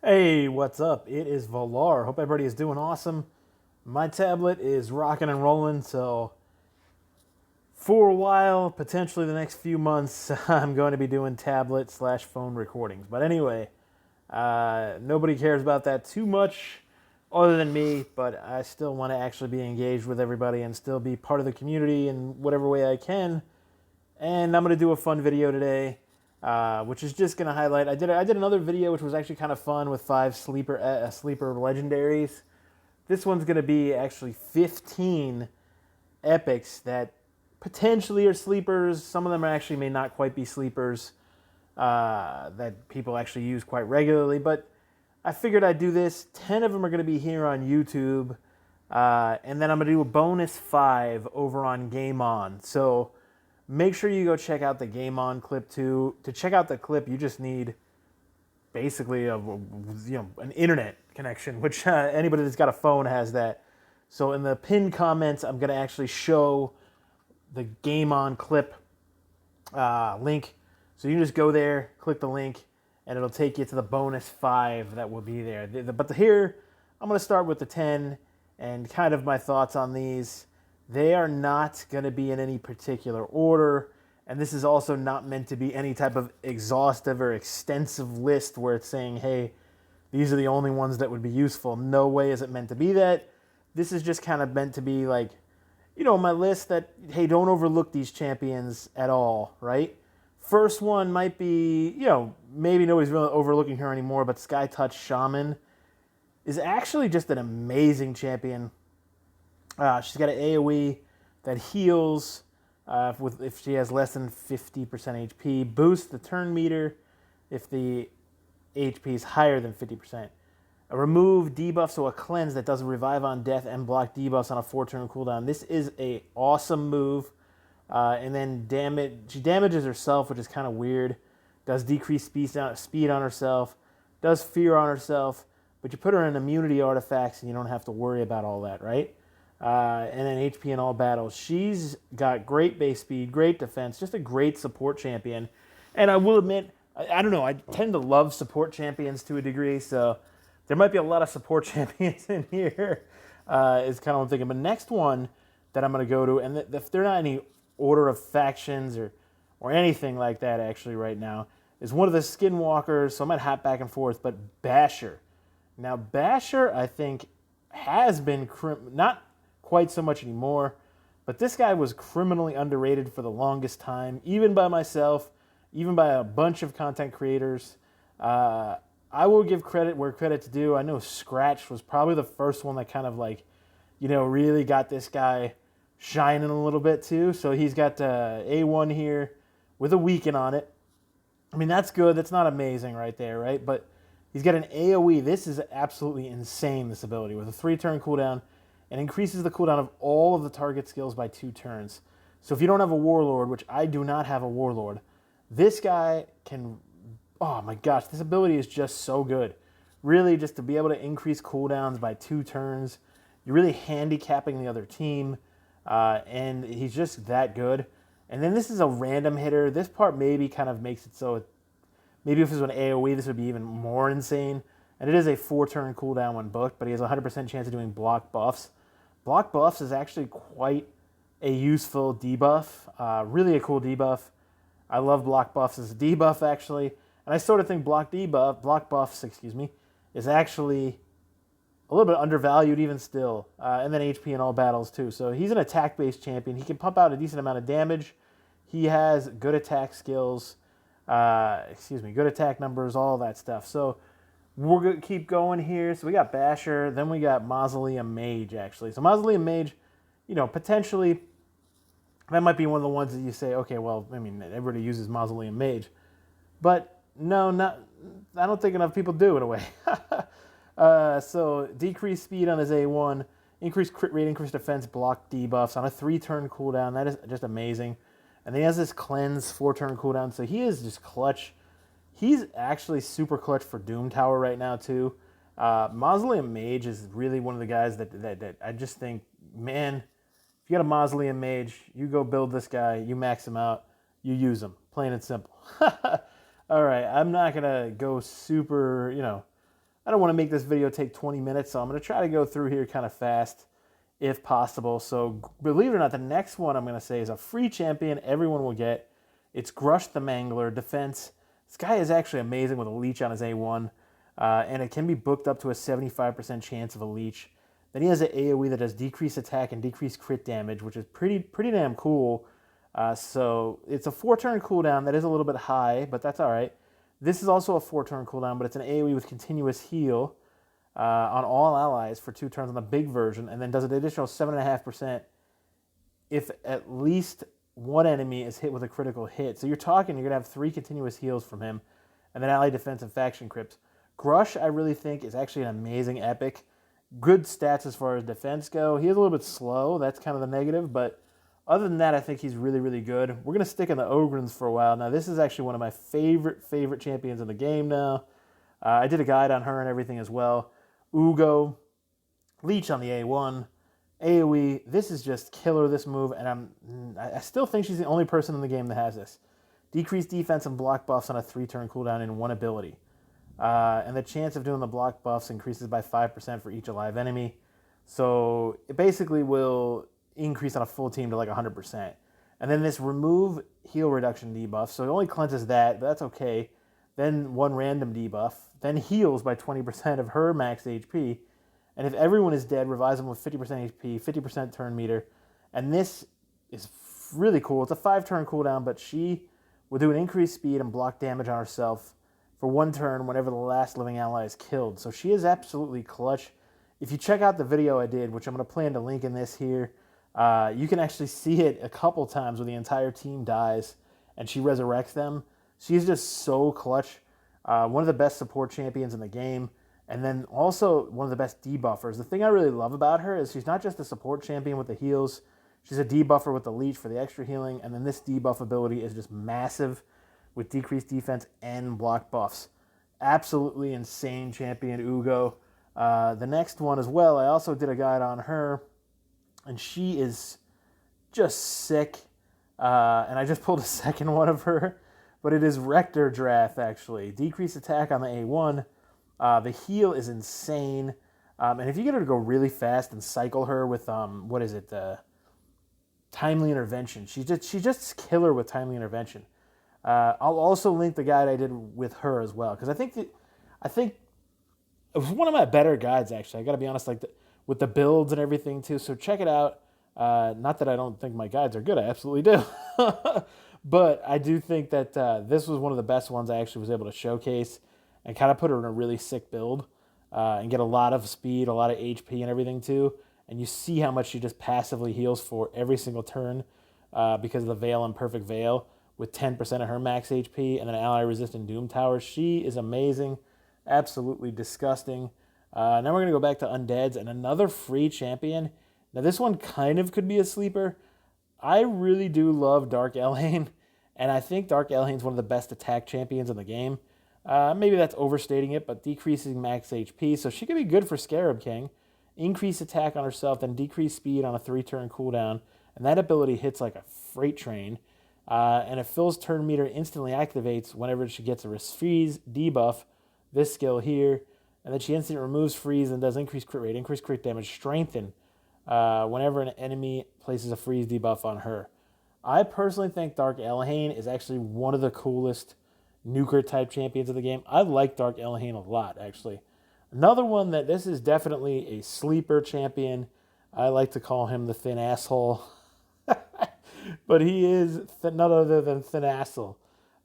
Hey, what's up? It is Valar. Hope everybody is doing awesome. My tablet is rocking and rolling, so for a while, potentially the next few months, I'm going to be doing tablet slash phone recordings. But anyway, nobody cares about that too much other than me, but I still want to actually be engaged with everybody and still be part of the community in whatever way I can. And I'm going to do a fun video today, which is just going to highlight. I did another video which was actually kind of fun with 5 sleeper legendaries. This one's going to be actually 15 epics that potentially are sleepers. Some of them actually may not quite be sleepers that people actually use quite regularly. But I figured I'd do this. 10 of them are going to be here on YouTube. And then I'm going to do a bonus 5 over on Game On. So make sure you go check out the Game On clip too. To check out the clip, you just need basically an internet connection, which anybody that's got a phone has that. So in the pinned comments, I'm going to actually show the Game On clip link. So you can just go there, click the link, and it'll take you to the bonus 5 that will be there. But here, I'm going to start with the 10 and kind of my thoughts on these. They are not going to be in any particular order, and this is also not meant to be any type of exhaustive or extensive list where it's saying, hey, these are the only ones that would be useful. No way is it meant to be that. This is just kind of meant to be like, my list that, hey, don't overlook these champions at all, right? First one might be, maybe nobody's really overlooking her anymore, but Skytouch Shaman is actually just an amazing champion. She's got an AoE that heals if she has less than 50% HP, boosts the turn meter if the HP is higher than 50%. A remove debuff, so a cleanse that does revive on death and block debuffs on a 4-turn cooldown. This is a awesome move. And then she damages herself, which is kind of weird. Does decrease speed on herself. Does fear on herself. But you put her in immunity artifacts and you don't have to worry about all that, right? And then HP in all battles. She's got great base speed, great defense, just a great support champion. And I will admit, I don't know, I tend to love support champions to a degree, so there might be a lot of support champions in here, is kind of what I'm thinking. But next one that I'm going to go to, and if they're not any order of factions or anything like that actually right now, is one of the skinwalkers, so I might hop back and forth, but Basher. Now, Basher, I think, has been not quite so much anymore, but this guy was criminally underrated for the longest time, even by myself, even by a bunch of content creators. I will give credit where credit's due. I know Scratch was probably the first one that kind of really got this guy shining a little bit too. So he's got A1 here with a weaken on it. I mean, that's good. That's not amazing right there, right? But he's got an AoE. This is absolutely insane, this ability, with a 3-turn cooldown and increases the cooldown of all of the target skills by 2 turns. So if you don't have a Warlord, which I do not have a Warlord, this guy can... Oh my gosh, this ability is just so good. Really, just to be able to increase cooldowns by 2 turns. You're really handicapping the other team. And he's just that good. And then this is a random hitter. This part maybe kind of makes it so... Maybe if this was an AoE, this would be even more insane. And it is a 4-turn cooldown when booked, but he has a 100% chance of doing block buffs. Block buffs is actually quite a useful debuff. Really a cool debuff. I love block buffs as a debuff, actually. And I sort of think block buffs, is actually a little bit undervalued even still. And then HP in all battles too. So he's an attack-based champion. He can pump out a decent amount of damage. He has good attack skills. Good attack numbers, all that stuff. So we're going to keep going here. So we got Basher. Then we got Mausoleum Mage, actually. So Mausoleum Mage, potentially... That might be one of the ones that you say, okay, well, I mean, everybody uses Mausoleum Mage. But no, I don't think enough people do in a way. So decreased speed on his A1, increased crit rate, increased defense, block debuffs on a 3-turn cooldown. That is just amazing. And then he has this cleanse 4-turn cooldown. So he is just clutch. He's actually super clutch for Doom Tower right now too. Mausoleum Mage is really one of the guys that I just think, man... If you got a Mausoleum Mage, you go build this guy, you max him out, you use him. Plain and simple. All right, I'm not going to go super, I don't want to make this video take 20 minutes, so I'm going to try to go through here kind of fast if possible. So believe it or not, the next one I'm going to say is a free champion everyone will get. It's Grush the Mangler, defense. This guy is actually amazing with a leech on his A1, and it can be booked up to a 75% chance of a leech. Then he has an AoE that does decreased attack and decreased crit damage, which is pretty damn cool. So it's a 4-turn cooldown. That is a little bit high, but that's all right. This is also a 4-turn cooldown, but it's an AoE with continuous heal on all allies for 2 turns on the big version, and then does an additional 7.5% if at least one enemy is hit with a critical hit. So you're going to have 3 continuous heals from him, and then ally defense and faction crypts. Grush, I really think, is actually an amazing epic. Good stats as far as defense go. He is a little bit slow. That's kind of the negative, but other than that, I think he's really good. We're going to stick in the Ogrins for a while. Now, this is actually one of my favorite champions in the game now. I did a guide on her and everything as well. Hugo, leech on the A1, AoE. This is just killer, this move, and I still think she's the only person in the game that has this. Decreased defense and block buffs on a 3-turn cooldown in 1 ability. And the chance of doing the block buffs increases by 5% for each alive enemy. So it basically will increase on a full team to like 100%. And then this remove heal reduction debuff. So it only cleanses that, but that's okay. Then 1 random debuff. Then heals by 20% of her max HP. And if everyone is dead, revives them with 50% HP, 50% turn meter. And this is really cool. It's a 5-turn cooldown, but she will do an increased speed and block damage on herself for 1 turn whenever the last living ally is killed. So she is absolutely clutch. If you check out the video I did, which I'm going to plan to link in this here, you can actually see it a couple times where the entire team dies and she resurrects them. She's just so clutch. One of the best support champions in the game. And then also one of the best debuffers. The thing I really love about her is she's not just a support champion with the heals. She's a debuffer with the leech for the extra healing. And then this debuff ability is just massive with decreased defense and block buffs. Absolutely insane champion, Hugo. The next one as well, I also did a guide on her. And she is just sick. And I just pulled a second one of her. But it is Rector Giraffe, actually. Decreased attack on the A1. The heal is insane. And if you get her to go really fast and cycle her with, timely intervention. She's just killer with timely intervention. I'll also link the guide I did with her as well. Because I think it was one of my better guides, actually. I got to be honest, with the builds and everything, too. So check it out. Not that I don't think my guides are good. I absolutely do. But I do think that this was one of the best ones I actually was able to showcase and kind of put her in a really sick build and get a lot of speed, a lot of HP and everything too. And you see how much she just passively heals for every single turn because of the Veil and Perfect Veil with 10% of her max HP and then ally resistant Doom Tower. She is amazing, absolutely disgusting. Now we're going to go back to Undeads and another free champion. Now this one kind of could be a sleeper. I really do love Dark Elaine, and I think Dark Elaine is one of the best attack champions in the game. Maybe that's overstating it, but decreasing max HP, so she could be good for Scarab King. Increase attack on herself, then decrease speed on a 3-turn cooldown, and that ability hits like a freight train. And it fills turn meter instantly activates whenever she gets a freeze debuff, this skill here, and then she instantly removes freeze and does increased crit rate, increased crit damage, strengthen, whenever an enemy places a freeze debuff on her. I personally think Dark Elaine is actually one of the coolest nuker type champions of the game. I like Dark Elaine a lot, actually. Another one that this is definitely a sleeper champion. I like to call him the thin asshole. But he is none other than thinasol.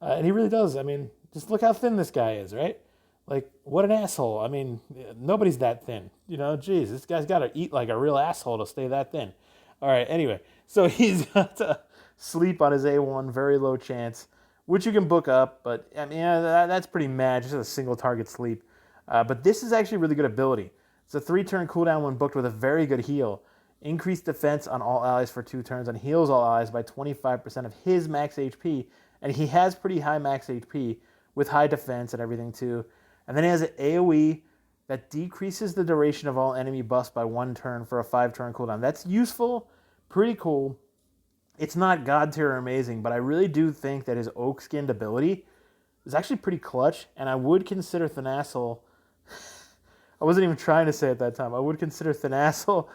And he really does. I mean, just look how thin this guy is, right? Like, what an asshole. I mean, nobody's that thin. You know, geez, this guy's got to eat like a real asshole to stay that thin. All right, anyway. So he's got to sleep on his A1, very low chance, which you can book up. But, I mean, that's pretty mad, just a single target sleep. But this is actually a really good ability. It's a 3-turn cooldown when booked with a very good heal. Increased defense on all allies for 2 turns and heals all allies by 25% of his max HP. And he has pretty high max HP with high defense and everything too. And then he has an AoE that decreases the duration of all enemy buffs by 1 turn for a 5-turn cooldown. That's useful, pretty cool. It's not god tier or amazing, but I really do think that his oak-skinned ability is actually pretty clutch, and I would consider thinasol I wasn't even trying to say at that time. I would consider thinasol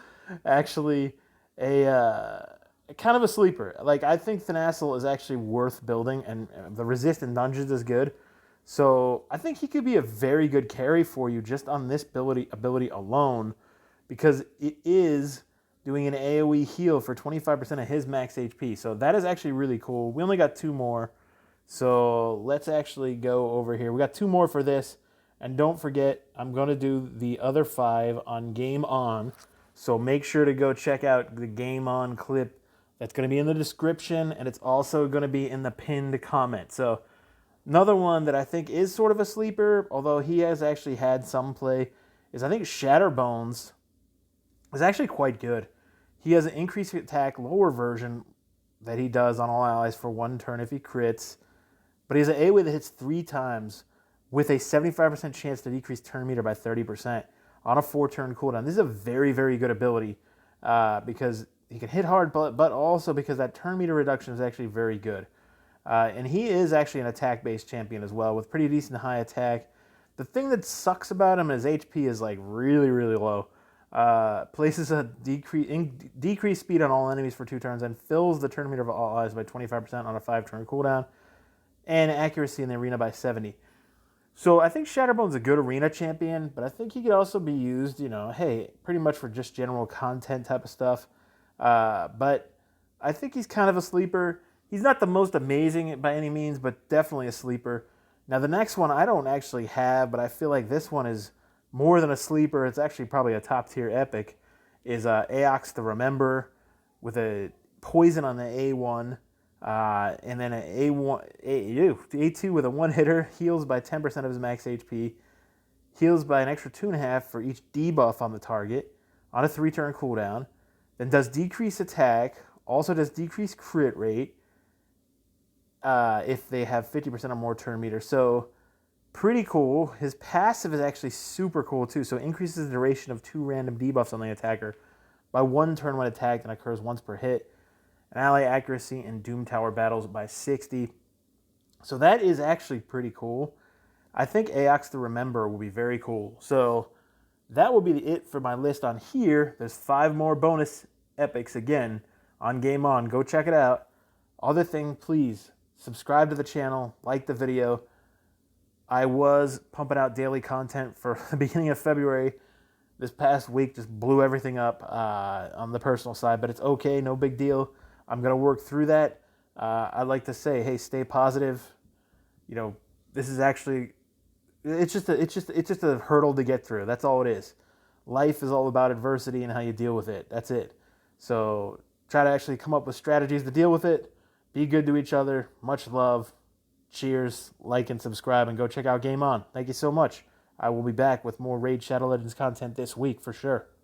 actually a kind of a sleeper. Like, I think thinasol is actually worth building, and the resist in dungeons is good. So I think he could be a very good carry for you just on this ability alone, because it is doing an AoE heal for 25% of his max HP. So that is actually really cool. We only got 2 more. So let's actually go over here. We got 2 more for this. And don't forget, I'm going to do the other 5 on Game On. So make sure to go check out the Game On clip. That's going to be in the description, and it's also going to be in the pinned comment. So another one that I think is sort of a sleeper, although he has actually had some play, is I think Shatterbones is actually quite good. He has an increased attack, lower version that he does on all allies for 1 turn if he crits. But he has an AoE that hits 3 times with a 75% chance to decrease turn meter by 30% on a 4-turn cooldown. This is a very, very good ability because he can hit hard, but also because that turn meter reduction is actually very good. And he is actually an attack-based champion as well with pretty decent high attack. The thing that sucks about him is HP is like really, really low. Places a decreased speed on all enemies for 2 turns and fills the turn meter of all allies by 25% on a 5-turn cooldown, and accuracy in the arena by 70. So I think Shatterbone's a good arena champion, but I think he could also be used, hey, pretty much for just general content type of stuff. But I think he's kind of a sleeper. He's not the most amazing by any means, but definitely a sleeper. Now the next one I don't actually have, but I feel like this one is more than a sleeper. It's actually probably a top tier epic. Is aiox the Remember with a poison on the A1. And then an A2 with a 1-hitter, heals by 10% of his max HP, heals by an extra 2.5 for each debuff on the target on a 3-turn cooldown, then does decrease attack, also does decrease crit rate if they have 50% or more turn meter. So pretty cool. His passive is actually super cool too. So it increases the duration of 2 random debuffs on the attacker by 1 turn when attacked and occurs once per hit. And ally accuracy in Doom Tower battles by 60. So that is actually pretty cool. I think aiox the Remember will be very cool. So that will be it for my list on here. There's 5 more bonus epics again on Game On. Go check it out. Other thing, please subscribe to the channel, like the video. I was pumping out daily content for the beginning of February. This past week just blew everything up on the personal side, but it's okay, no big deal. I'm going to work through that. I'd like to say, hey, stay positive. This is actually, it's just a hurdle to get through. That's all it is. Life is all about adversity and how you deal with it. That's it. So try to actually come up with strategies to deal with it. Be good to each other. Much love. Cheers. Like and subscribe and go check out Game On. Thank you so much. I will be back with more Raid Shadow Legends content this week for sure.